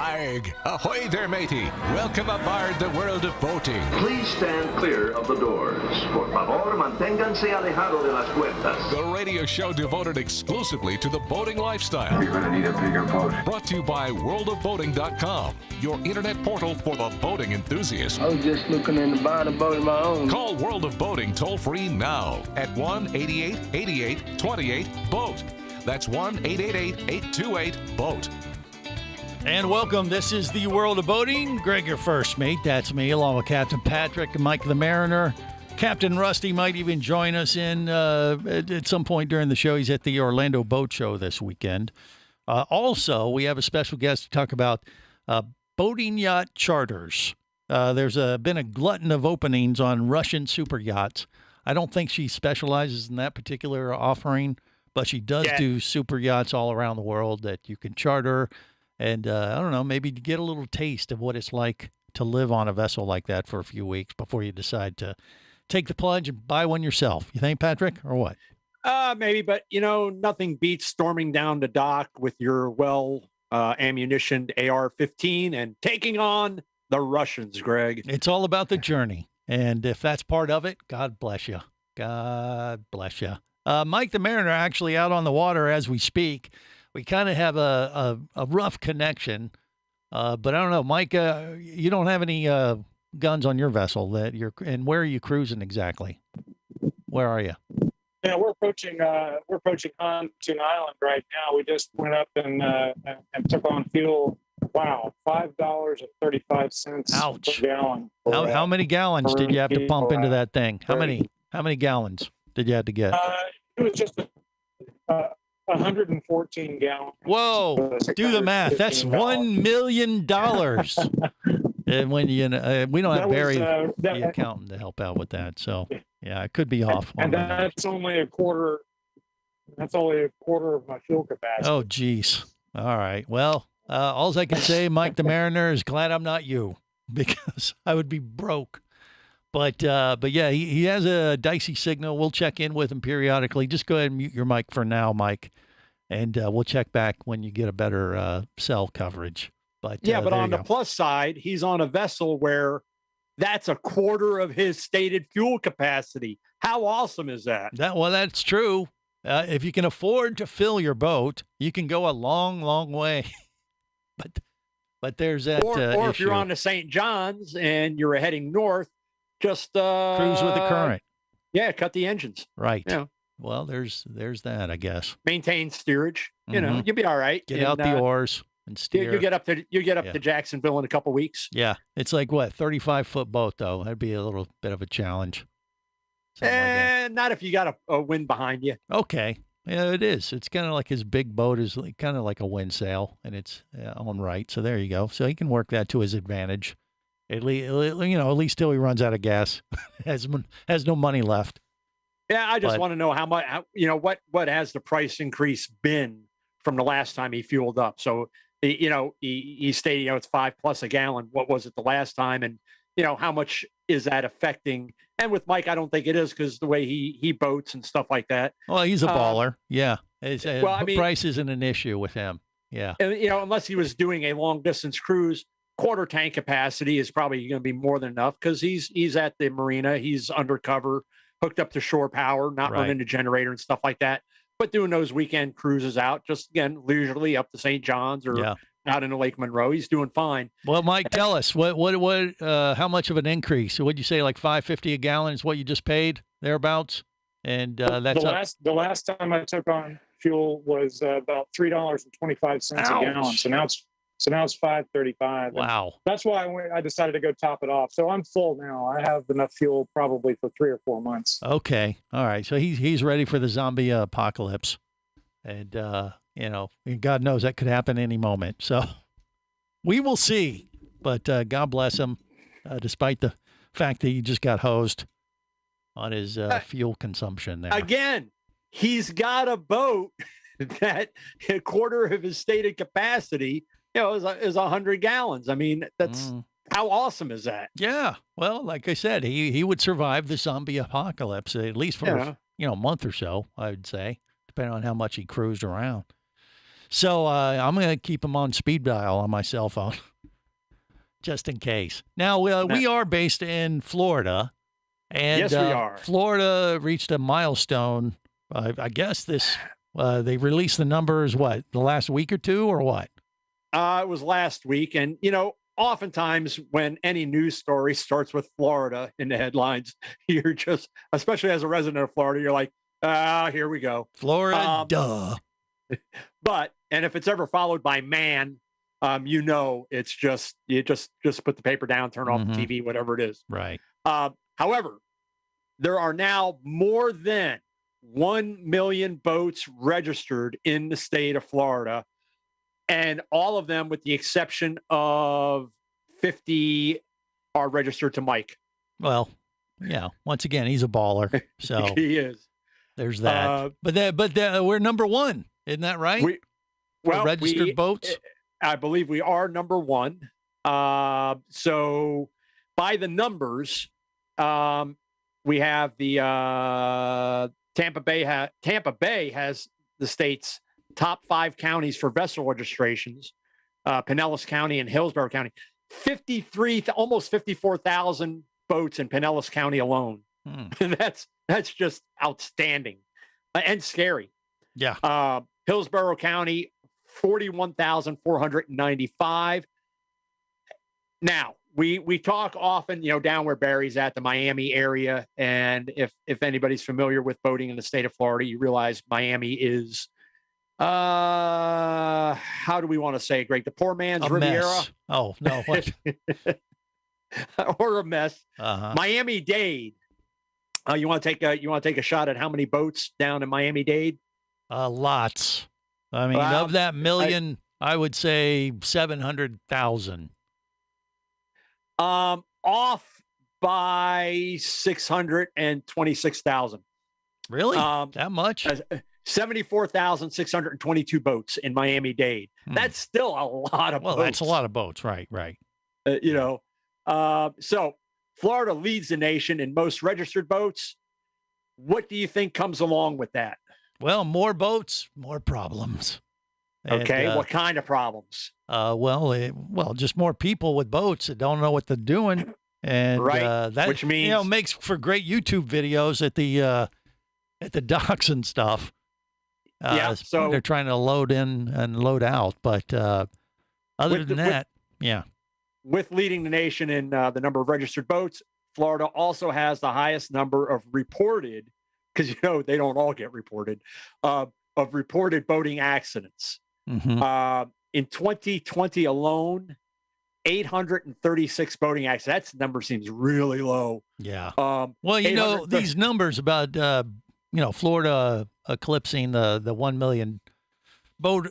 Arg! Ahoy there, matey! Welcome aboard the world of boating. Please stand clear of the doors. Por favor, manténganse alejado de las puertas. The radio show devoted exclusively to the boating lifestyle. You're gonna need a bigger boat. Brought to you by worldofboating.com, your internet portal for the boating enthusiast. I was just looking into buying a boat of my own. Call World of Boating toll-free now at 1-8888-28-BOAT. That's 1-888-828-BOAT. And welcome. This is the World of Boating. Greg, your first mate. That's me, along with Captain Patrick and Mike the Mariner. Captain Rusty might even join us at some point during the show. He's at the Orlando Boat Show this weekend. Also, we have a special guest to talk about boating yacht charters. There's been a glutton of openings on Russian super yachts. I don't think she specializes in that particular offering, but she does do super yachts all around the world that you can charter. And I don't know, maybe to get a little taste of what it's like to live on a vessel like that for a few weeks before you decide to take the plunge and buy one yourself. You think, Patrick, or what? Maybe, but, nothing beats storming down the dock with your ammunitioned AR-15 and taking on the Russians, Greg. It's all about the journey. And if that's part of it, God bless you. God bless you. Mike the Mariner actually out on the water as we speak. We kind of have a rough connection, but I don't know, Mike. You don't have any guns on your vessel and where are you cruising exactly? Where are you? Yeah, we're approaching Huntington Island right now. We just went up and took on fuel. Wow, $5.35 Ouch. per gallon. How many gallons did you have to pump into that thing? How many gallons did you have to get? It was just 114 gallons. Whoa, do the math. That's $1 million. And when we don't have Barry, the accountant, to help out with that. So yeah, it could be off. And that's only a quarter. That's only a quarter of my fuel capacity. Oh, geez. All right. Well, all I can say, Mike the Mariner, is glad I'm not you, because I would be broke. But yeah, he has a dicey signal. We'll check in with him periodically. Just go ahead and mute your mic for now, Mike, and we'll check back when you get a better cell coverage. But but on the plus side, he's on a vessel where that's a quarter of his stated fuel capacity. How awesome is that? That's true. If you can afford to fill your boat, you can go a long, long way. but there's that or issue. If you're on the St. John's and you're heading north, just cruise with the current. Yeah, cut the engines. Right. Yeah. Well, there's that, I guess. Maintain steerage. You'll be all right. Get out the ours and steer. You get up to Jacksonville in a couple weeks. Yeah, it's like 35-foot boat though. That'd be a little bit of a challenge. Not if you got a wind behind you. Okay. Yeah, it is. It's kind of like his big boat is kind of like a wind sail, and it's on right. So there you go. So he can work that to his advantage. At least till he runs out of gas, has no money left. Yeah, I just want to know what has the price increase been from the last time he fueled up? So he stated it's $5+ a gallon. What was it the last time? And how much is that affecting? And with Mike, I don't think it is, because the way he boats and stuff like that. Well, he's a baller. Yeah, price isn't an issue with him. Yeah, and unless he was doing a long distance cruise. Quarter tank capacity is probably going to be more than enough, because he's at the marina, he's undercover, hooked up to shore power, not running the generator and stuff like that, but doing those weekend cruises out, just again leisurely up to St. John's or out into Lake Monroe. He's doing fine. Well, Mike, tell us what how much of an increase? What'd you say, like $5.50 a gallon is what you just paid thereabouts? And that's the last time I took on fuel was about $3.25 a gallon. So now it's $5.35. Wow. That's why I decided to go top it off. So I'm full now. I have enough fuel probably for 3 or 4 months. Okay. All right. So he's ready for the zombie apocalypse. And, God knows that could happen any moment. So we will see. But God bless him, despite the fact that he just got hosed on his fuel consumption there. Again, he's got a boat that a quarter of his stated capacity is 100 gallons. I mean, that's how awesome is that? Yeah. Well, like I said, he would survive the zombie apocalypse, at least for a month or so, I would say, depending on how much he cruised around. So I'm going to keep them on speed dial on my cell phone, just in case. Now, we are based in Florida. And Yes, we are. Florida reached a milestone. I guess they released the numbers, the last week or two or what? It was last week. And, oftentimes when any news story starts with Florida in the headlines, you're just, especially as a resident of Florida, you're like, here we go. Florida, duh. But, and if it's ever followed by man, it's just, you just put the paper down, turn off the TV, whatever it is. Right. However, there are now more than 1 million boats registered in the state of Florida, and all of them, with the exception of 50, are registered to Mike. Well, yeah. Once again, he's a baller. So he is. There's that. But we're number one, isn't that right? For registered boats. I believe we are number one. So by the numbers, we have the Tampa Bay has the state's top 5 counties for vessel registrations, Pinellas County and Hillsborough County. Almost 54,000 boats in Pinellas County alone. That's just outstanding and scary. Yeah. Hillsborough County, 41,495. Now, we talk often, down where Barry's at, the Miami area. And if anybody's familiar with boating in the state of Florida, you realize Miami is, how do we want to say it, Greg? The poor man's Riviera? Mess. Oh, no. What? Or a mess. Miami-Dade. You want to take a shot at how many boats down in Miami-Dade? Lots. I mean, of that million, I would say 700,000. Off by 626,000. Really? That much? 74,622 boats in Miami-Dade. That's still a lot of boats. Well, that's a lot of boats. Right. So Florida leads the nation in most registered boats. What do you think comes along with that? Well, more boats, more problems. Okay, And, what kind of problems? Just more people with boats that don't know what they're doing, and that which means makes for great YouTube videos at the docks and stuff. So they're trying to load in and load out, but other than that, with leading the nation in the number of registered boats, Florida also has the highest number of reported, because they don't all get reported, of reported boating accidents. In 2020 alone, 836 boating accidents. That number seems really low. Yeah. Well, these numbers about Florida eclipsing the 1 million boat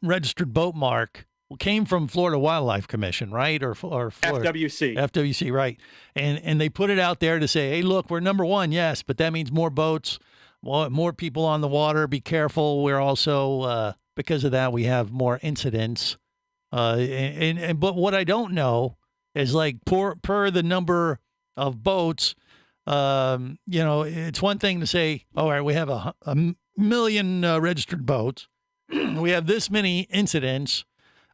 registered boat mark came from Florida Wildlife Commission, right? Or Florida, FWC, right? And they put it out there to say, hey, look, we're number one, yes, but that means more boats, more people on the water. Be careful. We're also because of that, we have more incidents. But what I don't know is, like, per the number of boats, it's one thing to say, all right, we have a million registered boats. We have this many incidents.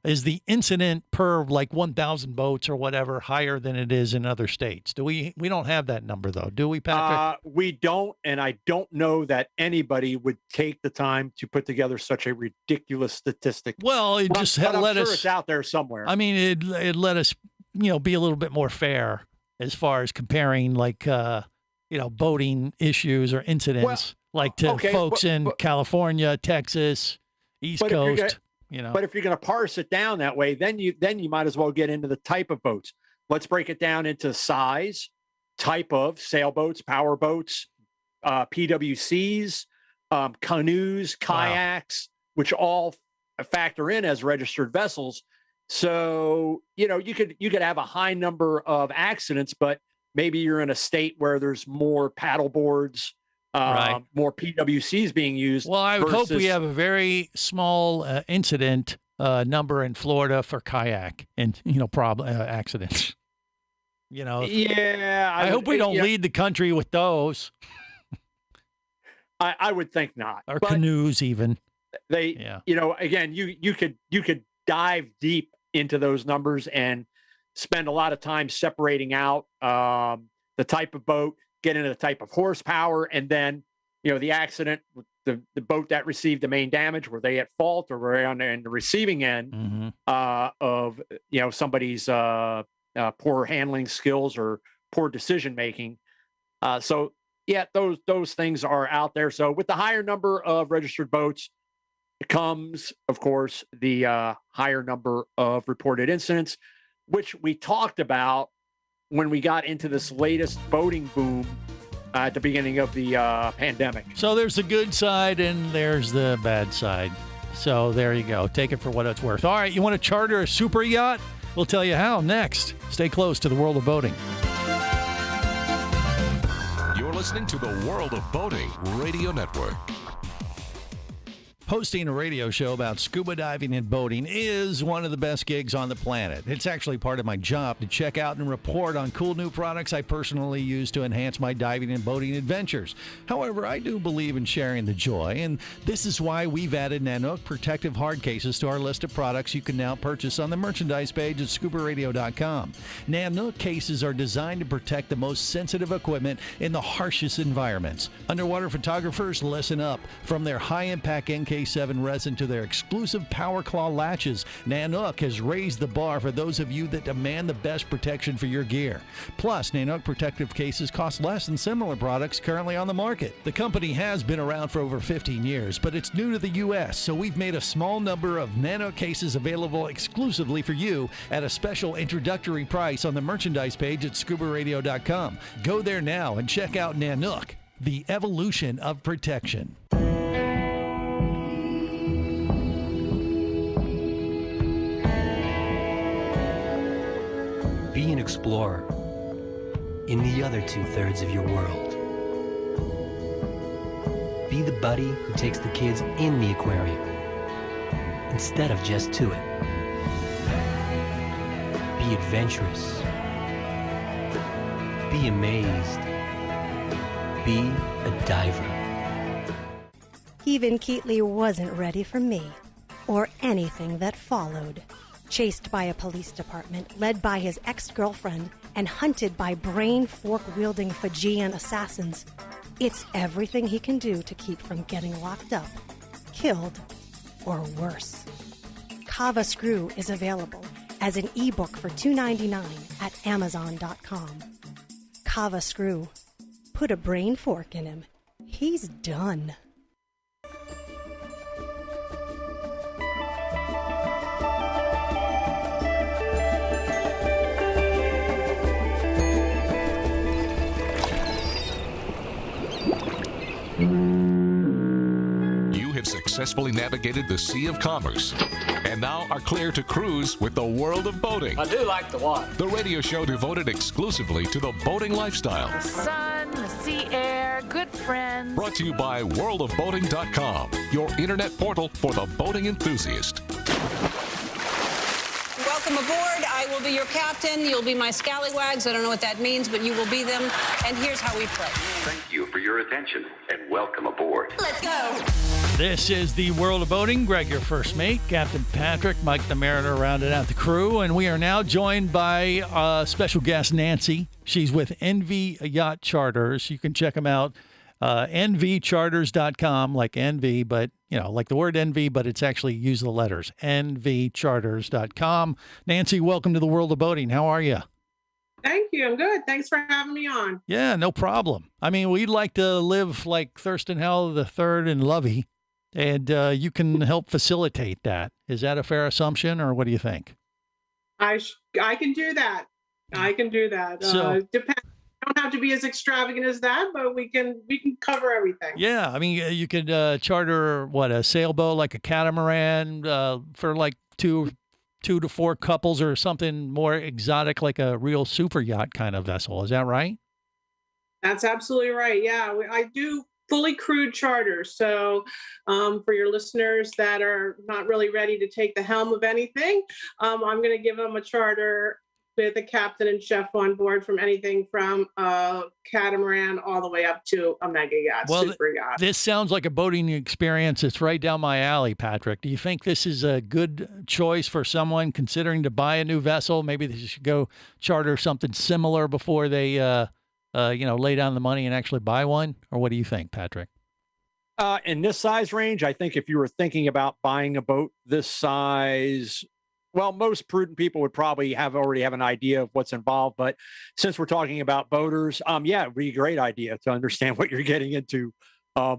Is the incident per 1,000 boats or whatever higher than it is in other states? We don't have that number though, do we, Patrick? We don't, and I don't know that anybody would take the time to put together such a ridiculous statistic. Well, it just I'm let us. Sure it's out there somewhere. I mean, it let us, be a little bit more fair as far as comparing boating issues or incidents folks in California, Texas, East Coast. But if you're going to parse it down that way, then you might as well get into the type of boats. Let's break it down into size, type of sailboats, power boats, PWCs, canoes, kayaks, which all factor in as registered vessels. So, you could have a high number of accidents, but maybe you're in a state where there's more paddle boards, more PWCs being used. Well, I would hope we have a very small incident number in Florida for kayak and problem accidents. I hope we don't lead the country with those. I would think not. Or canoes, even. Again, you could dive deep into those numbers and spend a lot of time separating out the type of boat, get into the type of horsepower, and then the accident, the boat that received the main damage, were they at fault or were they on the receiving end of somebody's poor handling skills or poor decision making. So those things are out there. So with the higher number of registered boats comes, of course, the higher number of reported incidents, which we talked about when we got into this latest boating boom at the beginning of the pandemic. So there's the good side and there's the bad side. So there you go. Take it for what it's worth. All right, you want to charter a super yacht? We'll tell you how next. Stay close to the World of Boating. You're listening to the World of Boating Radio Network. Hosting a radio show about scuba diving and boating is one of the best gigs on the planet. It's actually part of my job to check out and report on cool new products I personally use to enhance my diving and boating adventures. However, I do believe in sharing the joy, and this is why we've added Nanook protective hard cases to our list of products you can now purchase on the merchandise page at scubaradio.com. Nanook cases are designed to protect the most sensitive equipment in the harshest environments. Underwater photographers, listen up. From their high-impact NK7 resin to their exclusive Power Claw latches, Nanook has raised the bar for those of you that demand the best protection for your gear. Plus, Nanook protective cases cost less than similar products currently on the market. The company has been around for over 15 years, but it's new to the U.S., so we've made a small number of Nanook cases available exclusively for you at a special introductory price on the merchandise page at scubaradio.com. Go there now and check out Nanook, the evolution of protection. Be an explorer in the other 2/3 of your world. Be the buddy who takes the kids in the aquarium instead of just to it. Be adventurous. Be amazed. Be a diver. Even Keatley wasn't ready for me, or anything that followed. Chased by a police department, led by his ex-girlfriend, and hunted by brain fork-wielding Fijian assassins, it's everything he can do to keep from getting locked up, killed, or worse. Kava Screw is available as an ebook for $2.99 at Amazon.com. Kava Screw. Put a brain fork in him. He's done. You have successfully navigated the Sea of Commerce and now are clear to cruise with the World of Boating. I do like the water. The radio show devoted exclusively to the boating lifestyle. The sun, the sea air, good friends. Brought to you by worldofboating.com, your internet portal for the boating enthusiast. Welcome aboard. I will be your captain. You'll be my scallywags. I don't know what that means, but you will be them. And here's how we play. Thank you for your attention and welcome aboard. Let's go. This is the World of Boating. Greg, your first mate. Captain Patrick, Mike the Mariner rounded out the crew. And we are now joined by special guest Nancy. She's with NV Yacht Charters. You can check them out. NVCharters.com, like NV, but, like the word NV, but it's actually use the letters. NVCharters.com. Nancy, welcome to the World of Boating. How are you? Thank you. I'm good. Thanks for having me on. Yeah, no problem. I mean, we'd like to live like Thurston Howell III and Lovey, and you can help facilitate that. Is that a fair assumption, or what do you think? I can do that. I can do that. Depends. Don't have to be as extravagant as that, but we can cover everything. Yeah, I mean, you could charter a sailboat, like a catamaran, for like two to four couples, or something more exotic, like a real super yacht kind of vessel. Is that right? That's absolutely right. Yeah, I do fully crewed charters. So for your listeners that are not really ready to take the helm of anything, I'm going to give them a charter with a captain and chef on board, from anything from a catamaran all the way up to a mega yacht, super yacht. This sounds like a boating experience. It's right down my alley, Patrick. Do you think this is a good choice for someone considering to buy a new vessel? Maybe they should go charter something similar before they, lay down the money and actually buy one? Or what do you think, Patrick? In this size range, I think if you were thinking about buying a boat this size, well, most prudent people would probably already have an idea of what's involved. But since we're talking about boaters, it'd be a great idea to understand what you're getting into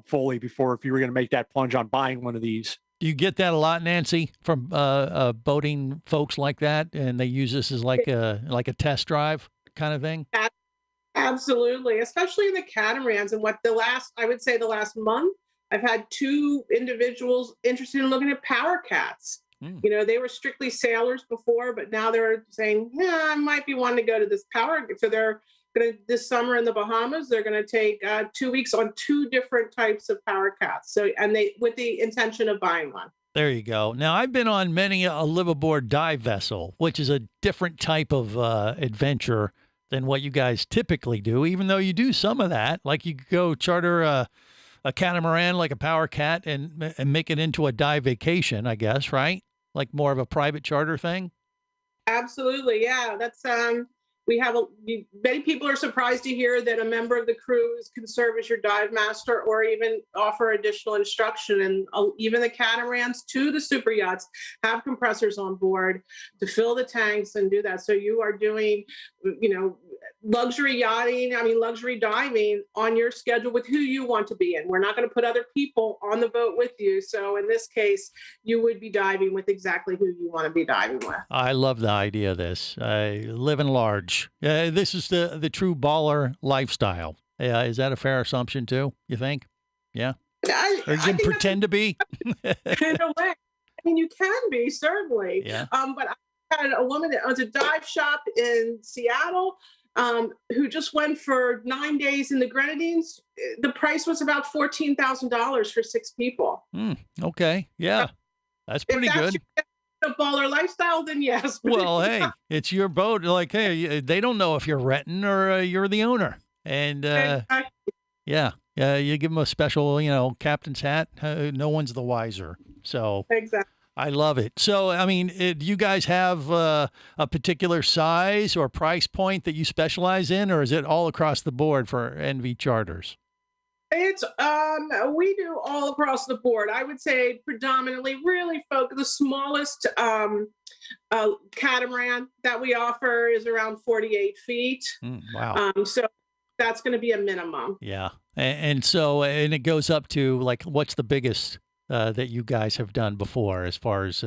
fully before, if you were going to make that plunge on buying one of these. Do you get that a lot, Nancy, from boating folks like that, and they use this as like a test drive kind of thing? Absolutely, especially in the catamarans. And the last month, I've had 2 individuals interested in looking at power cats. You know, they were strictly sailors before, but now they're saying, yeah, I might be wanting to go to this power. So they're going to, this summer in the Bahamas, they're going to take 2 weeks on 2 different types of power cats. So, and they, with the intention of buying one. There you go. Now, I've been on many a liveaboard dive vessel, which is a different type of adventure than what you guys typically do, even though you do some of that. Like you could go charter a catamaran like a power cat and make it into a dive vacation, I guess, right? Like more of a private charter thing? Absolutely, yeah. That's we have many people are surprised to hear that a member of the cruise can serve as your dive master or even offer additional instruction. And even the catamarans to the super yachts have compressors on board to fill the tanks and do that. So you are doing, luxury yachting, luxury diving on your schedule with who you want to be in. We're not going to put other people on the boat with you. So in this case, you would be diving with exactly who you want to be diving with. I love the idea of this. Living large. This is the true baller lifestyle. Is that a fair assumption too, you think? Yeah? Or you can pretend to be? In a way. You can be, certainly. Yeah. But I had a woman that owns a dive shop in Seattle who just went for 9 days in the Grenadines. The price was about $14,000 for 6 people. Okay. Yeah. That's pretty good. A baller lifestyle, then yes. Well, hey, it's your boat. Like, hey, they don't know if you're renting or you're the owner. And yeah, you give them a special, captain's hat. No one's the wiser. So exactly. I love it. So, do you guys have a particular size or price point that you specialize in, or is it all across the board for NV Charters? It's we do all across the board. I would say predominantly really the smallest catamaran that we offer is around 48 feet. Wow. So that's going to be a minimum. Yeah. And it goes up to, like, what's the biggest that you guys have done before as far as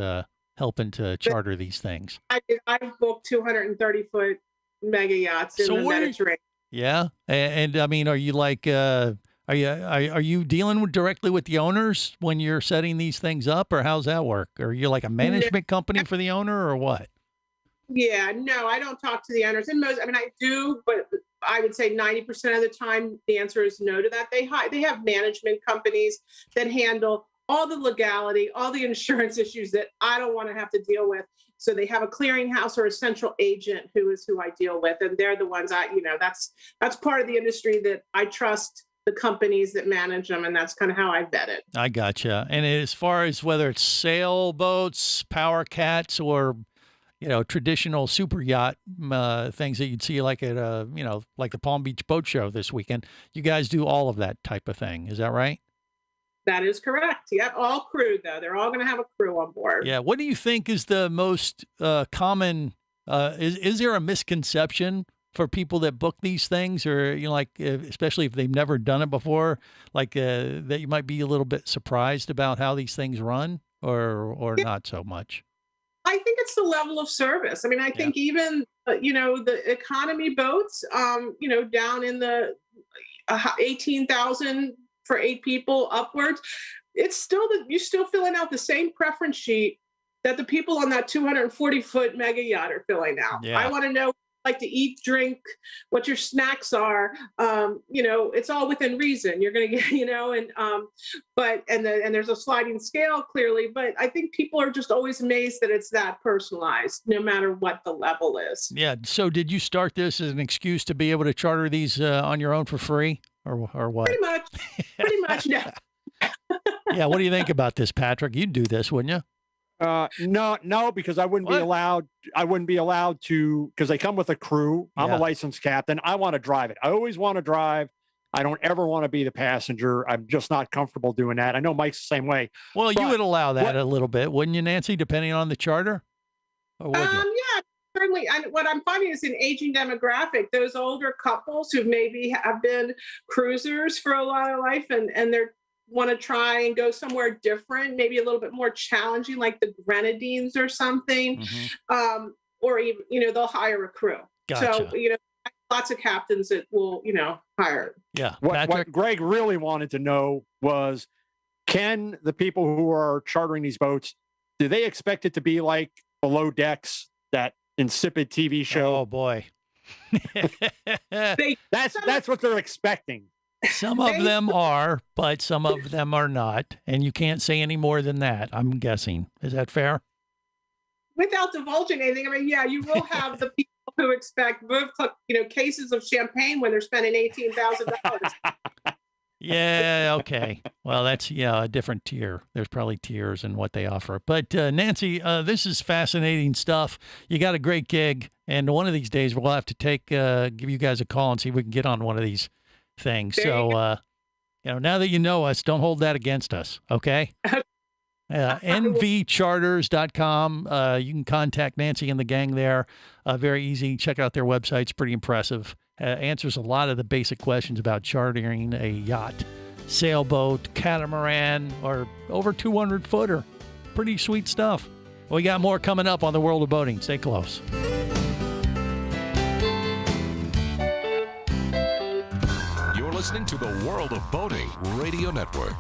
helping to charter these things? I've booked 230-foot mega yachts in the Mediterranean. Yeah. And are you like, are you dealing directly with the owners when you're setting these things up, or how's that work? Are you like a management company for the owner, or what? Yeah, no, I don't talk to the owners. And I do, but I would say 90% of the time the answer is no to that. They have management companies that handle all the legality, all the insurance issues that I don't want to have to deal with. So they have a clearinghouse or a central agent who I deal with, and they're the ones that's part of the industry that I trust. The companies that manage them, and that's kind of how I vet it. I gotcha. And as far as whether it's sailboats, power cats, or traditional super yacht things that you'd see like at like the Palm Beach Boat Show this weekend, you guys do all of that type of thing. Is that right? That is correct. Yep, all crew though. They're all going to have a crew on board. Yeah. What do you think is the most common? Is there a misconception for people that book these things, or especially if they've never done it before, that you might be a little bit surprised about how these things run, or not so much? I think it's the level of service. I think even the economy boats, down in the 18,000 for 8 people upwards, it's still you're still filling out the same preference sheet that the people on that 240-foot mega yacht are filling out. Yeah. I want to know like to eat, drink, what your snacks are. It's all within reason. You're going to get, and there's a sliding scale clearly, but I think people are just always amazed that it's that personalized, no matter what the level is. Yeah. So did you start this as an excuse to be able to charter these on your own for free, or what? Pretty much. No. Yeah. What do you think about this, Patrick? You'd do this, wouldn't you? No, because I wouldn't be allowed. I wouldn't be allowed to, because they come with a crew. I'm a licensed captain. I want to drive it. I always want to drive. I don't ever want to be the passenger. I'm just not comfortable doing that. I know Mike's the same way. Well, you would allow that a little bit, wouldn't you, Nancy, depending on the charter? Or would you? Yeah, certainly. What I'm finding is an aging demographic, those older couples who maybe have been cruisers for a lot of life and they're want to try and go somewhere different, maybe a little bit more challenging, like the Grenadines or something, or even, they'll hire a crew. Gotcha. So, lots of captains that will, hire. Yeah. What Greg really wanted to know was, can the people who are chartering these boats, do they expect it to be like Below Decks, that insipid TV show? Oh boy. That's what they're expecting. Some of them are, but some of them are not. And you can't say any more than that, I'm guessing. Is that fair? Without divulging anything, I mean, yeah, you will have the people who expect, cases of champagne when they're spending $18,000. Yeah, okay. Well, that's, a different tier. There's probably tiers in what they offer. But Nancy, this is fascinating stuff. You got a great gig. And one of these days we'll have to give you guys a call and see if we can get on one of these thing. So, now that you know us, don't hold that against us. Okay. nvcharters.com. You can contact Nancy and the gang there. Very easy. Check out their website. It's pretty impressive. Answers a lot of the basic questions about chartering a yacht, sailboat, catamaran, or over 200 footer. Pretty sweet stuff. We got more coming up on the World of Boating. Stay close. Listening to the World of Boating Radio Network.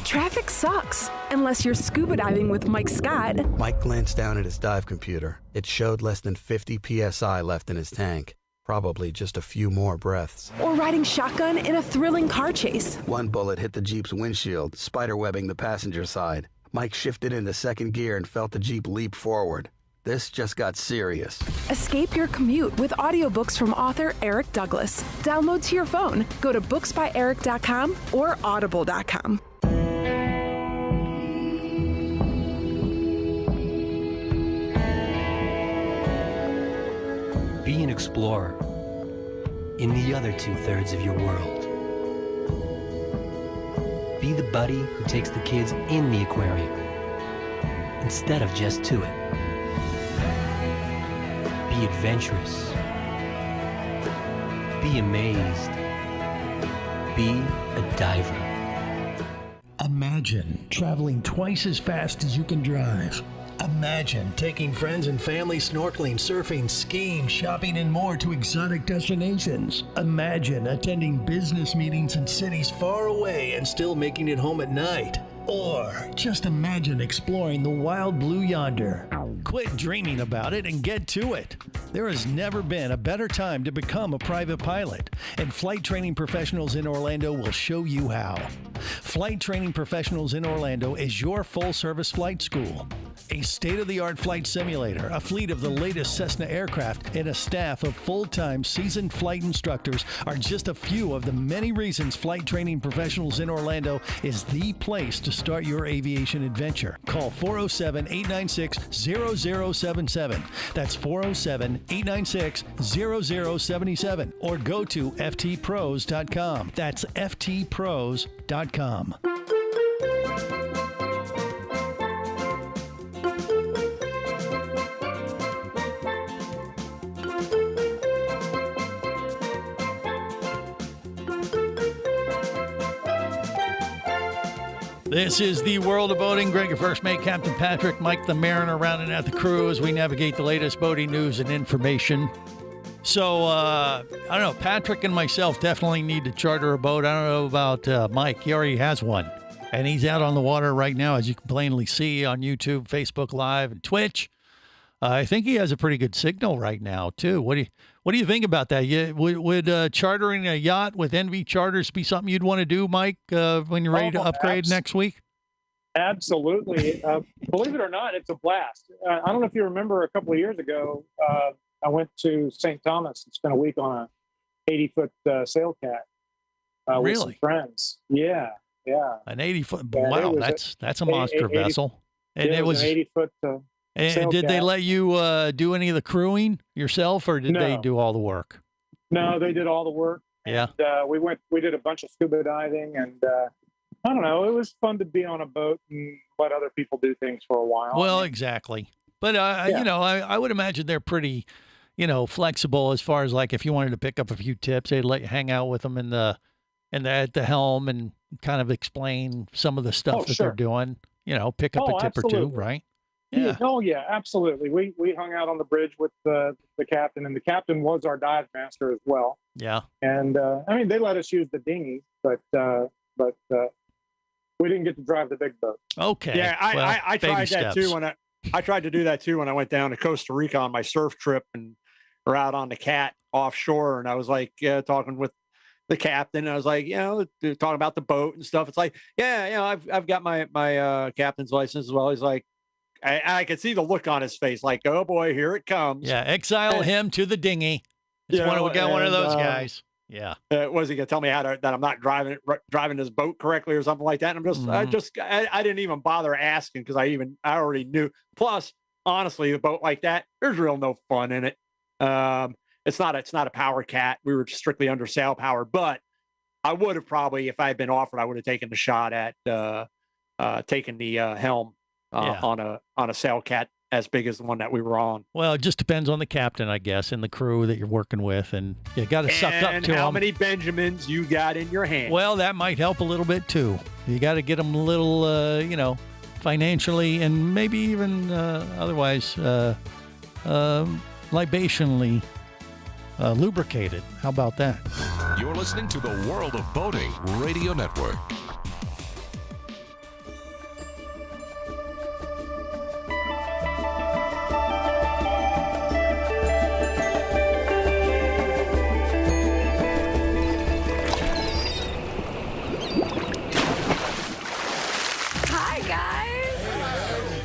Traffic sucks, unless you're scuba diving with Mike Scott. Mike glanced down at his dive computer. It showed less than 50 psi left in his tank. Probably just a few more breaths. Or riding shotgun in a thrilling car chase. One bullet hit the Jeep's windshield, spiderwebbing the passenger side. Mike shifted into second gear and felt the Jeep leap forward. This just got serious. Escape your commute with audiobooks from author Eric Douglas. Download to your phone. Go to booksbyeric.com or audible.com. Be an explorer in the other 2/3 of your world. Be the buddy who takes the kids in the aquarium instead of just to it. Be adventurous. Be amazed. Be a diver. Imagine traveling twice as fast as you can drive. Imagine taking friends and family snorkeling, surfing, skiing, shopping, and more to exotic destinations. Imagine attending business meetings in cities far away and still making it home at night. Or just imagine exploring the wild blue yonder. Quit dreaming about it and get to it. There has never been a better time to become a private pilot, and Flight Training Professionals in Orlando will show you how. Flight Training Professionals in Orlando is your full-service flight school. A state-of-the-art flight simulator, a fleet of the latest Cessna aircraft, and a staff of full-time seasoned flight instructors are just a few of the many reasons Flight Training Professionals in Orlando is the place to start your aviation adventure. Call 407-896-0077. That's 407-896-0077. Or go to ftpros.com. That's ftpros.com. This is the World of Boating. Greg, your first mate, Captain Patrick, Mike the Mariner, rounding out the crew as we navigate the latest boating news and information. So, I don't know, Patrick and myself definitely need to charter a boat. I don't know about Mike. He already has one. And he's out on the water right now, as you can plainly see on YouTube, Facebook Live, and Twitch. I think he has a pretty good signal right now too. What do you think about that? Would chartering a yacht with NV Charters be something you'd want to do, Mike, when you're ready to upgrade next week? Absolutely. Believe it or not, it's a blast. I don't know if you remember a couple of years ago, I went to St. Thomas and spent a week on a 80-foot Sailcat with some friends. Yeah. An 80-foot. Wow, that's a monster vessel. And it was an 80-foot. And did they let you do any of the crewing yourself, or did they do all the work? No, they did all the work. Yeah. And, we did a bunch of scuba diving, and I don't know. It was fun to be on a boat and let other people do things for a while. Well, exactly. But I would imagine they're pretty, flexible as far as like if you wanted to pick up a few tips, they'd let you hang out with them at the helm and kind of explain some of the stuff that they're doing. Pick up a tip or two, right? Yeah. Oh yeah, absolutely. We hung out on the bridge with the captain, and the captain was our dive master as well. Yeah. And they let us use the dinghy, but we didn't get to drive the big boat. Okay. Yeah, I tried that too when I tried to do that too when I went down to Costa Rica on my surf trip and we're out on the Cat offshore, and I was like talking with the captain. I was like, talking about the boat and stuff. It's like, I've got my captain's license as well. He's like, I could see the look on his face, like, oh boy, here it comes. Yeah, exile him to the dinghy. We got one of those guys. Yeah. Was he gonna tell me that I'm not driving his boat correctly or something like that? And I didn't even bother asking because I already knew. Plus, honestly, a boat like that, there's real no fun in it. It's not a power cat. We were strictly under sail power, but I would have probably, if I had been offered, I would have taken the shot at taking the helm on a sail cat as big as the one that we were on. Well, it just depends on the captain, I guess, and the crew that you're working with, and you got to suck up to them. And how many Benjamins you got in your hand? Well, that might help a little bit too. You got to get them a little, financially and maybe even otherwise libationally lubricated. How about that? You're listening to the World of Boating Radio Network.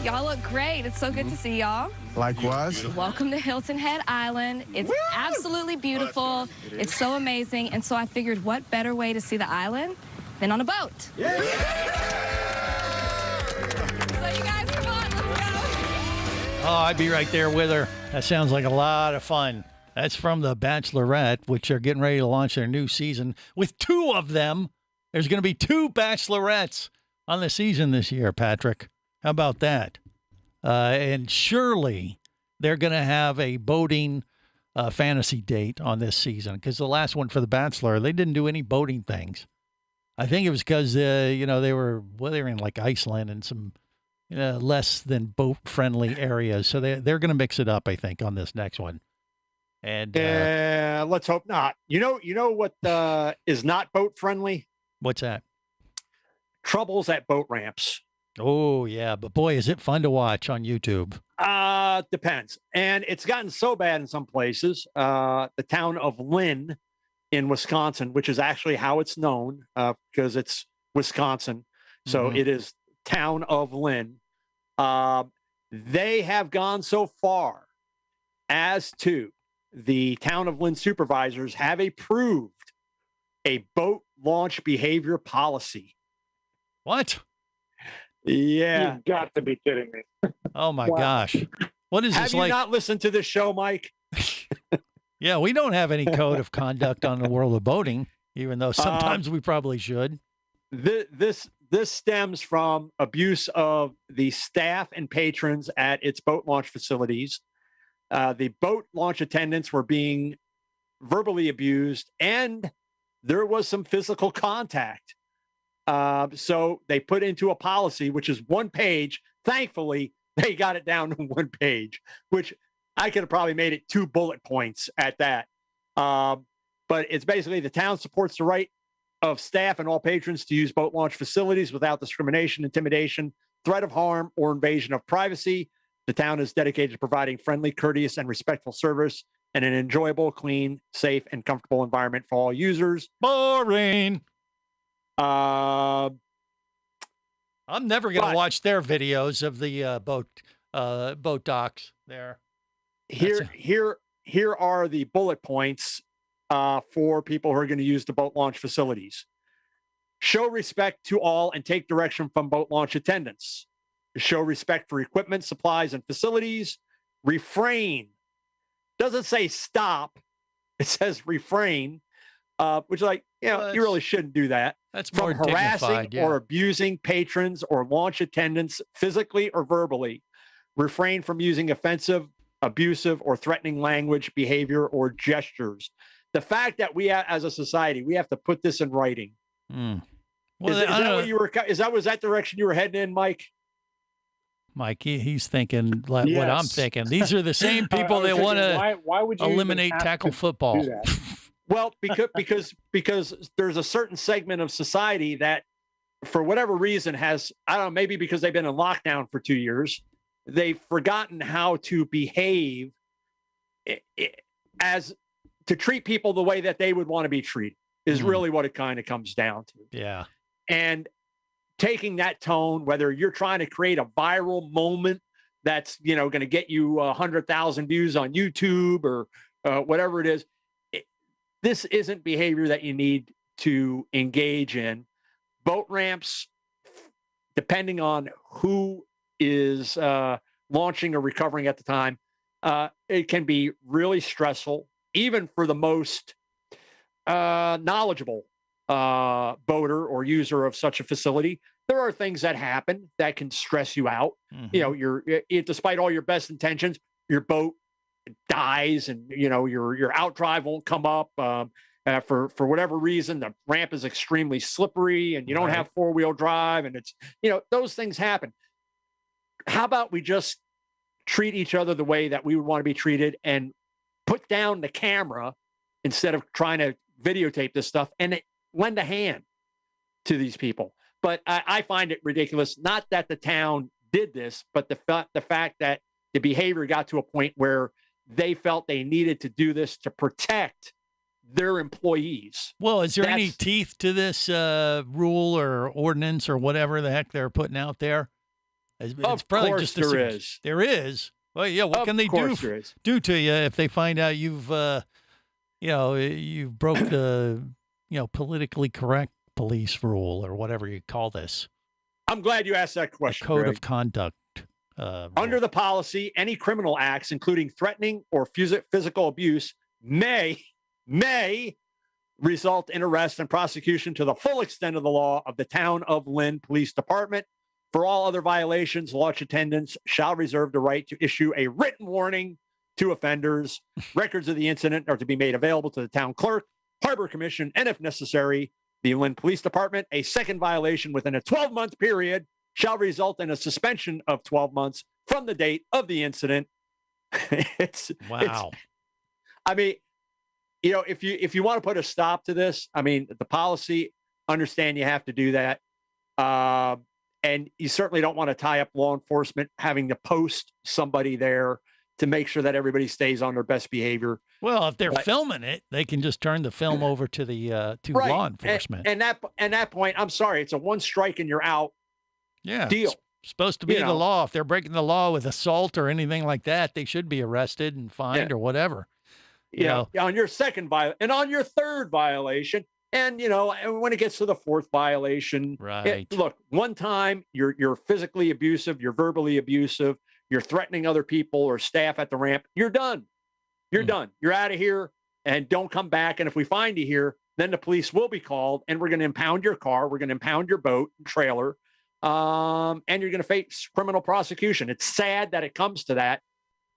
Y'all look great. It's so good to see y'all. Likewise. Welcome to Hilton Head Island. It's absolutely beautiful. It's so amazing. And so I figured what better way to see the island than on a boat. Yeah. So you guys, come on, let's go. Oh, I'd be right there with her. That sounds like a lot of fun. That's from The Bachelorette, which are getting ready to launch their new season with two of them. There's going to be two Bachelorettes on the season this year, Patrick. How about that? And surely they're going to have a boating fantasy date on this season, because the last one for The Bachelor, they didn't do any boating things. I think it was because, they were in like Iceland and some less than boat-friendly areas. So they're going to mix it up, I think, on this next one. And let's hope not. You know what is not boat-friendly? What's that? Troubles at boat ramps. Oh, yeah. But boy, is it fun to watch on YouTube. Depends. And it's gotten so bad in some places. The town of Lynn in Wisconsin, which is actually how it's known because it's Wisconsin. So it is town of Lynn. They have gone so far as to the town of Lynn supervisors have approved a boat launch behavior policy. What? Yeah. You've got to be kidding me. Oh, my gosh. What is this like? Have you not listened to this show, Mike? Yeah, we don't have any code of conduct on the world of boating, even though sometimes we probably should. This stems from abuse of the staff and patrons at its boat launch facilities. The boat launch attendants were being verbally abused, and there was some physical contact. So they put into a policy, which is one page. Thankfully, they got it down to one page, which I could have probably made it 2 bullet points at that. But it's basically the town supports the right of staff and all patrons to use boat launch facilities without discrimination, intimidation, threat of harm, or invasion of privacy. The town is dedicated to providing friendly, courteous, and respectful service and an enjoyable, clean, safe, and comfortable environment for all users. Boring. Uh, I'm never going to watch their videos of the boat docks there. Here are the bullet points for people who are going to use the boat launch facilities. Show respect to all and take direction from boat launch attendants. Show respect for equipment, supplies, and facilities. Refrain. Doesn't say stop. It says refrain, which is like, you really shouldn't do that. That's from more harassing dignified, yeah. or abusing patrons or launch attendants physically or verbally. Refrain from using offensive, abusive, or threatening language, behavior, or gestures. The fact that we, as a society, we have to put this in writing. Well, Was that direction you were heading in, Mike? Mike, he's thinking like what I'm thinking. These are the same people that want to eliminate tackle football. Well, because there's a certain segment of society that, for whatever reason, has, I don't know, maybe because they've been in lockdown for 2 years, they've forgotten how to behave as to treat people the way that they would want to be treated is really what it kind of comes down to. Yeah. And taking that tone, whether you're trying to create a viral moment that's, going to get you 100,000 views on YouTube or whatever it is, this isn't behavior that you need to engage in. Boat ramps, depending on who is launching or recovering at the time, it can be really stressful, even for the most knowledgeable boater or user of such a facility. There are things that happen that can stress you out. You're despite all your best intentions, your boat dies, and your outdrive won't come up for whatever reason. The ramp is extremely slippery, and you don't have 4-wheel drive, and it's those things happen. How about we just treat each other the way that we would want to be treated, and put down the camera instead of trying to videotape this stuff and lend a hand to these people? But I find it ridiculous. Not that the town did this, but the fact that the behavior got to a point where they felt they needed to do this to protect their employees. Well, is there any teeth to this rule or ordinance or whatever the heck they're putting out there? Of course there is. There is. Well, yeah. What can they do to you if they find out you've, you broke the, politically correct police rule or whatever you call this? I'm glad you asked that question. Code Greg. of conduct. Under the policy, any criminal acts, including threatening or physical abuse, may result in arrest and prosecution to the full extent of the law of the Town of Lynn Police Department. For all other violations, launch attendants shall reserve the right to issue a written warning to offenders. Records of the incident are to be made available to the town clerk, harbor commission, and if necessary, the Lynn Police Department. A second violation within a 12-month period shall result in a suspension of 12 months from the date of the incident. Wow. If you want to put a stop to this, the policy, understand you have to do that. And you certainly don't want to tie up law enforcement having to post somebody there to make sure that everybody stays on their best behavior. Well, if they're filming it, they can just turn the film over to the law enforcement. And that point, I'm sorry, it's a one strike and you're out. Yeah, deal. It's supposed to be the law. If they're breaking the law with assault or anything like that, they should be arrested and fined or whatever. On your second and on your third violation. And, when it gets to the fourth violation, look, one time you're physically abusive, you're verbally abusive, you're threatening other people or staff at the ramp, you're done. You're done. You're out of here and don't come back. And if we find you here, then the police will be called and we're going to impound your car. We're going to impound your boat and trailer. And you're going to face criminal prosecution. It's sad that it comes to that.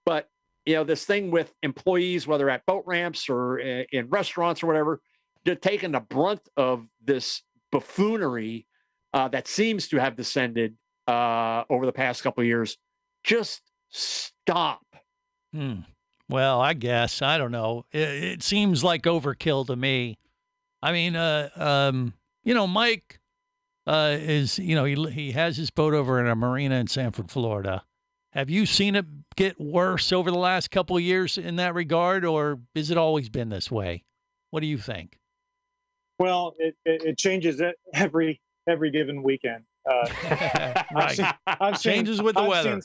But, this thing with employees, whether at boat ramps or in restaurants or whatever, they're taking the brunt of this buffoonery that seems to have descended over the past couple of years. Just stop. Well, I guess. I don't know. It seems like overkill to me. Mike is, he has his boat over in a marina in Sanford, Florida. Have you seen it get worse over the last couple of years in that regard, or has it always been this way? What do you think? Well, it changes every given weekend. Right. Changes with the weather.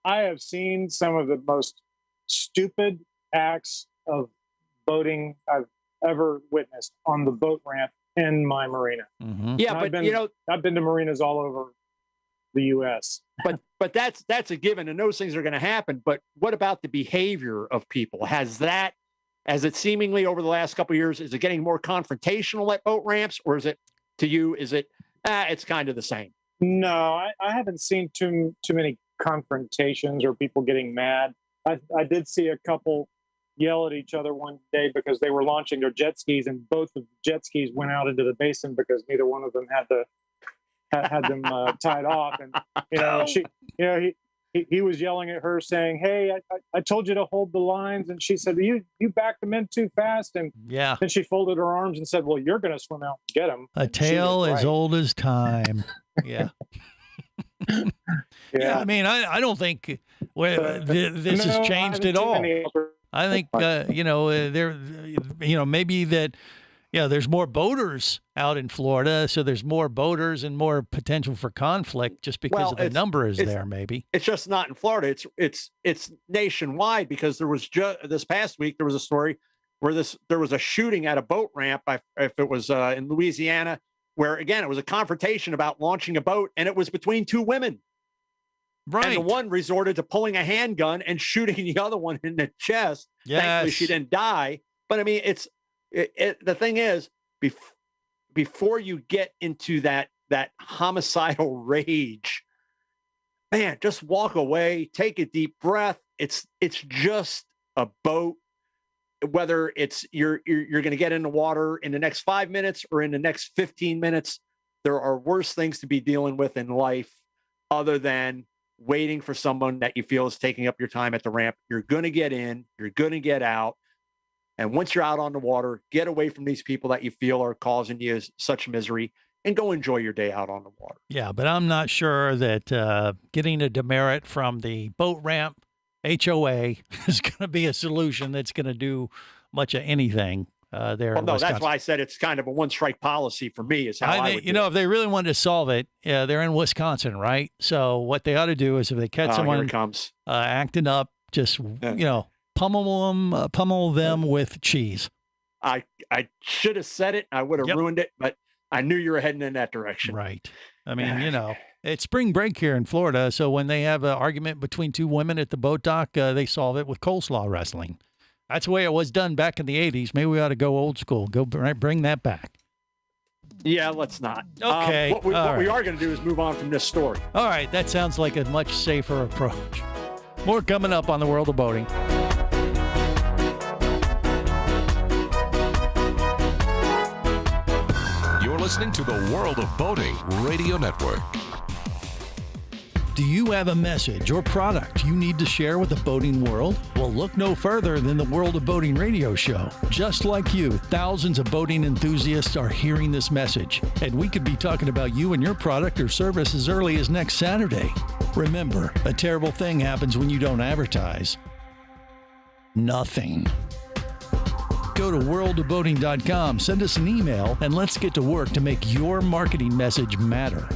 I have seen some of the most stupid acts of boating I've ever witnessed on the boat ramp in my marina. Mm-hmm. Yeah, and but I've been to marinas all over the U.S. But that's a given, and those things are going to happen. But what about the behavior of people? Has it seemingly over the last couple of years, is it getting more confrontational at boat ramps, or is it it's kind of the same? No, I haven't seen too many confrontations or people getting mad. I did see a couple yell at each other one day because they were launching their jet skis, and both of the jet skis went out into the basin because neither one of them had them tied off. And he was yelling at her saying, "Hey, I told you to hold the lines," and she said, "You backed them in too fast." And then she folded her arms and said, "Well, you're going to swim out and get them." A tale as old as time. Yeah. Yeah, I mean, I don't think this has changed at all. I think maybe that there's more boaters out in Florida, so there's more boaters and more potential for conflict just because of the number is there. Maybe it's just not in Florida. It's nationwide, because there was this past week there was a story where there was a shooting at a boat ramp. If it was in Louisiana, where again it was a confrontation about launching a boat, and it was between two women. Right. And the one resorted to pulling a handgun and shooting the other one in the chest. Yes. Thankfully, she didn't die. But I mean, the thing is, before you get into that homicidal rage, man, just walk away, take a deep breath. It's just a boat. Whether it's you're going to get in the water in the next 5 minutes or in the next 15 minutes, there are worse things to be dealing with in life other than waiting for someone that you feel is taking up your time at the ramp. You're going to get in, you're going to get out. And once you're out on the water, get away from these people that you feel are causing you such misery and go enjoy your day out on the water. Yeah, but I'm not sure that getting a demerit from the boat ramp HOA is going to be a solution that's going to do much of anything there. Well, no, Wisconsin. that's why I said it's kind of a one-strike policy for me is how I would if they really wanted to solve it, they're in Wisconsin, right? So what they ought to do is if they catch someone acting up, just, pummel them with cheese. I should have said it. I would have ruined it, but I knew you were heading in that direction. Right. I mean, it's spring break here in Florida. So when they have an argument between two women at the boat dock, they solve it with coleslaw wrestling. That's the way it was done back in the 80s. Maybe we ought to go old school. Bring that back. Yeah, let's not. Okay. What we are going to do is move on from this story. All right. That sounds like a much safer approach. More coming up on the World of Boating. You're listening to the World of Boating Radio Network. Do you have a message or product you need to share with the boating world? Well, look no further than the World of Boating radio show. Just like you, thousands of boating enthusiasts are hearing this message, and we could be talking about you and your product or service as early as next Saturday. Remember, a terrible thing happens when you don't advertise. Nothing. Go to worldofboating.com, send us an email, and let's get to work to make your marketing message matter.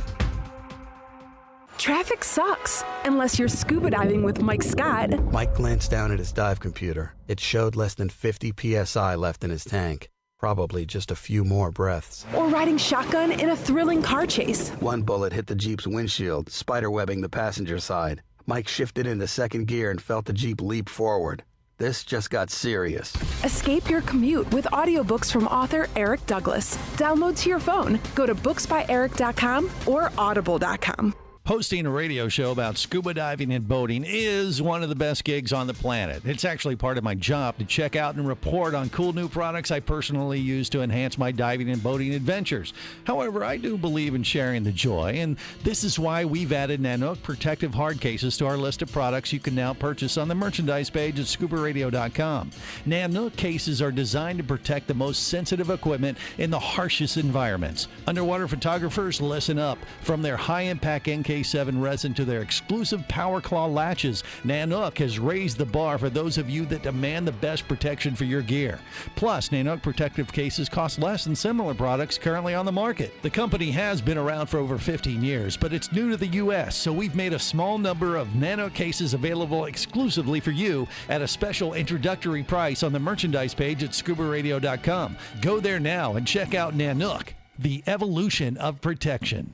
Traffic sucks, unless you're scuba diving with Mike Scott. Mike glanced down at his dive computer. It showed less than 50 PSI left in his tank. Probably just a few more breaths. Or riding shotgun in a thrilling car chase. One bullet hit the Jeep's windshield, spiderwebbing the passenger side. Mike shifted into second gear and felt the Jeep leap forward. This just got serious. Escape your commute with audiobooks from author Eric Douglas. Download to your phone. Go to booksbyeric.com or audible.com. Hosting a radio show about scuba diving and boating is one of the best gigs on the planet. It's actually part of my job to check out and report on cool new products I personally use to enhance my diving and boating adventures. However, I do believe in sharing the joy, and this is why we've added Nanook protective hard cases to our list of products you can now purchase on the merchandise page at scubaradio.com. Nanook cases are designed to protect the most sensitive equipment in the harshest environments. Underwater photographers, listen up. From their high-impact ink K7 resin to their exclusive Power Claw latches. Nanook has raised the bar for those of you that demand the best protection for your gear. Plus, Nanook protective cases cost less than similar products currently on the market. The company has been around for over 15 years, but it's new to the U.S., so we've made a small number of Nanook cases available exclusively for you at a special introductory price on the merchandise page at scubaradio.com. Go there now and check out Nanook, the evolution of protection.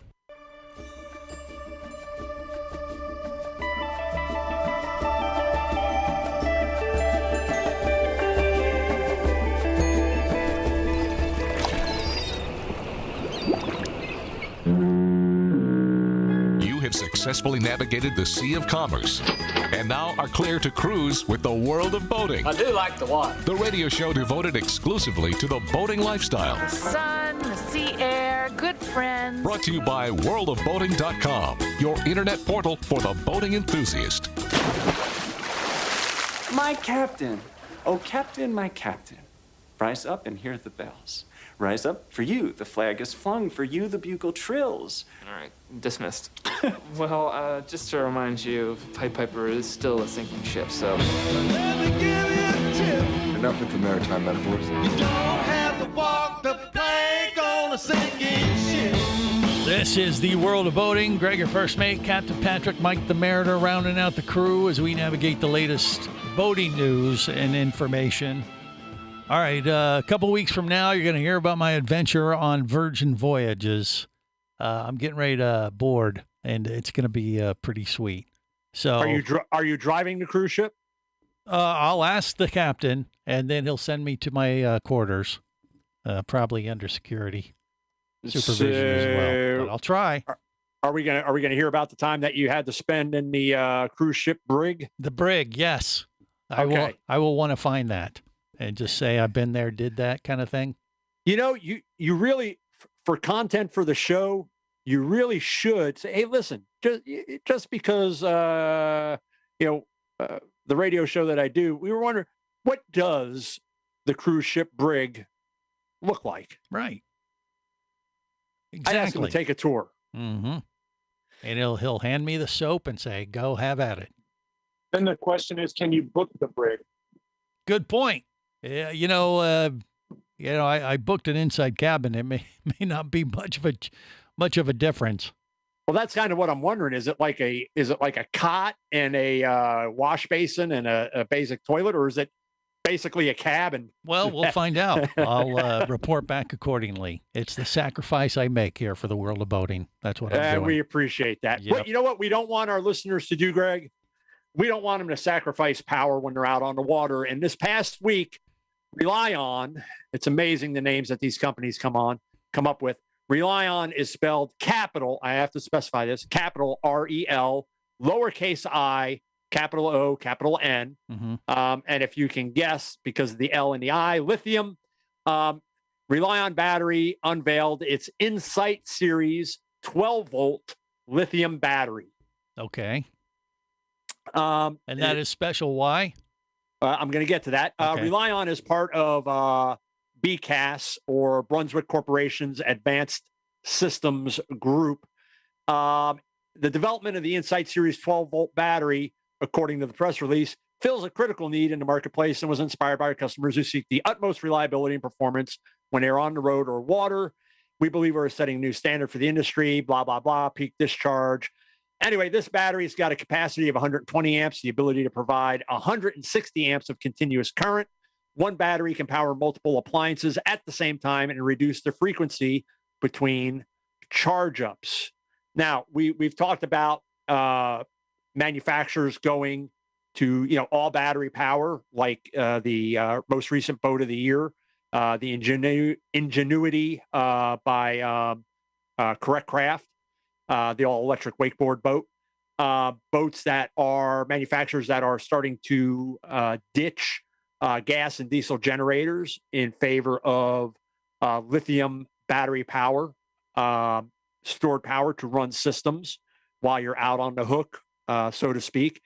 You have successfully navigated the Sea of Commerce and now are clear to cruise with the world of boating. I do like the water. The radio show devoted exclusively to the boating lifestyle. The sun, the sea air, good friends. Brought to you by worldofboating.com, your internet portal for the boating enthusiast. My captain. Oh, captain, my captain. Rise up and hear the bells. Rise up, for you the flag is flung, for you the bugle trills. All right, dismissed. Well, just to remind you, Pied Piper is still a sinking ship, so... Enough with the maritime metaphors. You don't have to walk the plank on a sinking ship. This is the world of boating. Greg, your first mate, Captain Patrick, Mike the Mariner, rounding out the crew as we navigate the latest boating news and information. All right, a couple weeks from now, you're going to hear about my adventure on Virgin Voyages. I'm getting ready to board, and it's going to be pretty sweet. So, are you driving the cruise ship? I'll ask the captain, and then he'll send me to my quarters, probably under security supervision as well. But I'll try. Are we gonna hear about the time that you had to spend in the cruise ship brig? The brig, yes. Okay. I will want to find that. And just say I've been there, did that kind of thing. You know, you really, for content for the show, you really should say, hey, listen, just because the radio show that I do, we were wondering, what does the cruise ship brig look like? Right. Exactly. I asked him to take a tour. Mm-hmm. And he'll hand me the soap and say, go have at it. Then the question is, can you book the brig? Good point. Yeah, I booked an inside cabin. It may not be much of a difference. Well, that's kind of what I'm wondering. Is it like a cot and a wash basin and a basic toilet, or is it basically a cabin? Well, we'll find out. I'll report back accordingly. It's the sacrifice I make here for the world of boating. That's what I'm doing. We appreciate that. Yep. But you know what we don't want our listeners to do, Greg? We don't want them to sacrifice power when they're out on the water. And this past week, Relion, it's amazing the names that these companies come up with. Relion is spelled capital, I have to specify this, capital R-E-L, lowercase I, capital O, capital N. Mm-hmm. And if you can guess, because of the L and the I, lithium, Relion battery unveiled its Insight Series 12-volt lithium battery. Okay. And that is special. Why? I'm going to get to that. Okay. Relion is part of BCAS, or Brunswick Corporation's Advanced Systems Group. The development of the Insight Series 12-volt battery, according to the press release, fills a critical need in the marketplace and was inspired by our customers who seek the utmost reliability and performance when they're on the road or water. We believe we're setting a new standard for the industry, blah, blah, blah, peak discharge. Anyway, this battery's got a capacity of 120 amps, the ability to provide 160 amps of continuous current. One battery can power multiple appliances at the same time and reduce the frequency between charge ups. Now, we've talked about manufacturers going to all battery power, like the most recent boat of the year, the Ingenuity by Correct Craft. The all-electric wakeboard boat, boats that are manufacturers that are starting to ditch gas and diesel generators in favor of lithium battery power, stored power to run systems while you're out on the hook, so to speak.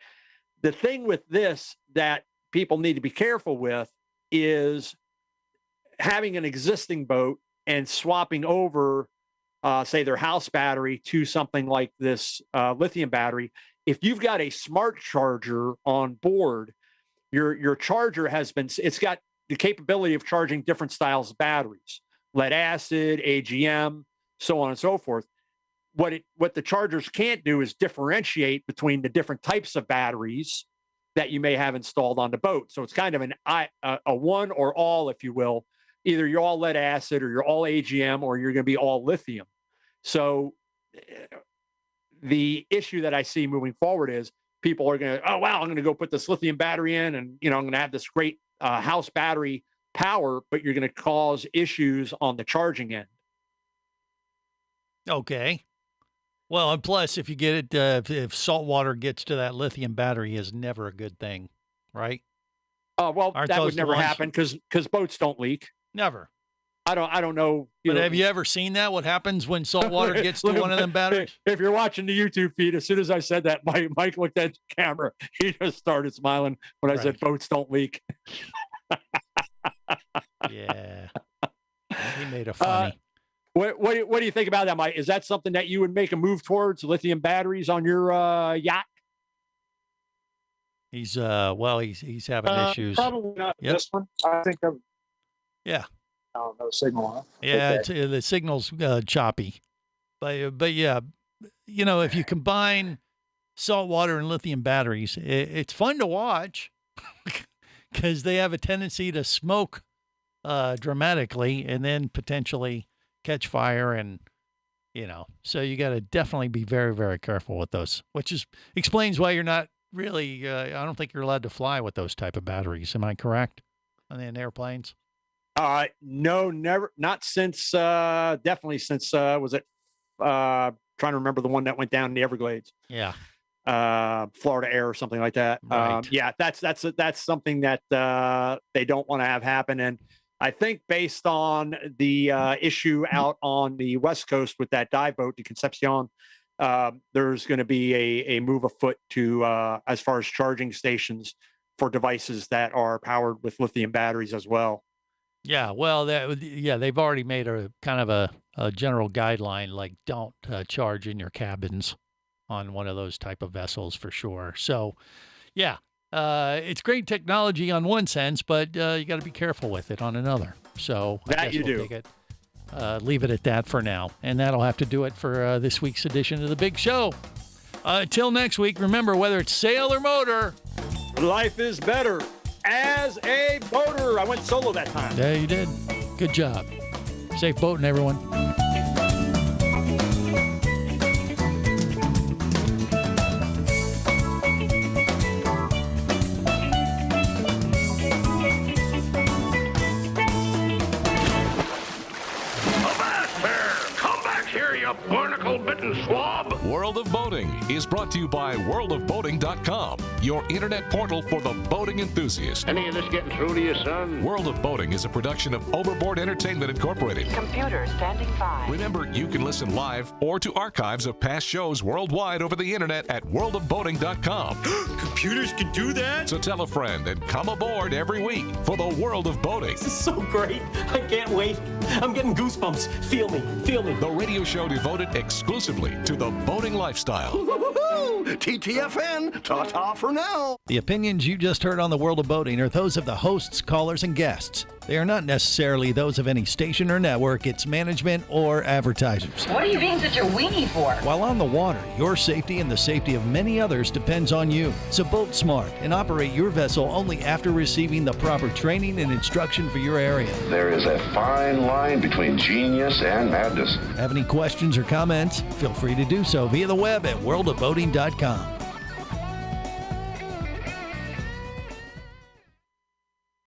The thing with this that people need to be careful with is having an existing boat and swapping over say their house battery to something like this lithium battery, if you've got a smart charger on board, your charger it's got the capability of charging different styles of batteries, lead acid, AGM, so on and so forth. What the chargers can't do is differentiate between the different types of batteries that you may have installed on the boat. So it's kind of a one or all, if you will. Either you're all lead acid or you're all AGM or you're going to be all lithium. So the issue that I see moving forward is people are going to, oh, wow, I'm going to go put this lithium battery in and, I'm going to have this great house battery power, but you're going to cause issues on the charging end. Okay. Well, and plus, if you get it, if salt water gets to that lithium battery, is never a good thing, right? Well, Aren't that would those never the ones- happen because boats don't leak. Never. I don't know. But have you ever seen that? What happens when salt water gets to one of them batteries? If you're watching the YouTube feed, as soon as I said that, Mike looked at the camera. He just started smiling when I said boats don't leak. Yeah. He made it funny. What do you think about that, Mike? Is that something that you would make a move towards, lithium batteries on your yacht? He's he's having issues. Probably not this one. I think of. Yeah. Oh, no signal on. Yeah, Okay. the signal's choppy. But yeah, if you combine salt water and lithium batteries, it's fun to watch because they have a tendency to smoke dramatically and then potentially catch fire, and so you got to definitely be very, very careful with those, which explains why you're not really I don't think you're allowed to fly with those type of batteries. Am I correct? In airplanes? No, never, not since definitely since was it trying to remember the one that went down in the Everglades. Yeah. Florida Air or something like that. Right. Yeah, that's something that they don't want to have happen. And I think based on the issue out on the West Coast with that dive boat, the Concepcion, there's going to be a move afoot to as far as charging stations for devices that are powered with lithium batteries as well. Yeah, well, they've already made a kind of a general guideline, like don't charge in your cabins on one of those type of vessels for sure. So, yeah, it's great technology on one sense, but you got to be careful with it on another. So I guess we'll take it, leave it at that for now, and that'll have to do it for this week's edition of The Big Show. Till next week, remember, whether it's sail or motor, life is better as a boater. I went solo that time. Yeah, you did. Good job. Safe boating, everyone. Barnacle-bitten swab. World of Boating is brought to you by worldofboating.com, your internet portal for the boating enthusiast. Any of this getting through to you, son? World of Boating is a production of Overboard Entertainment Incorporated. Computer standing by. Remember, you can listen live or to archives of past shows worldwide over the internet at worldofboating.com. Computers can do that? So tell a friend and come aboard every week for the World of Boating. This is so great. I can't wait. I'm getting goosebumps. Feel me. Feel me. The radio show devoted exclusively to the boating lifestyle. TTFN, ta-ta for now. The opinions you just heard on the World of Boating are those of the hosts, callers, and guests. They are not necessarily those of any station or network, its management, or advertisers. What are you being such a weenie for? While on the water, your safety and the safety of many others depends on you. So boat smart and operate your vessel only after receiving the proper training and instruction for your area. There is a fine line between genius and madness. Have any questions or comments? Feel free to do so via the web at worldofboating.com.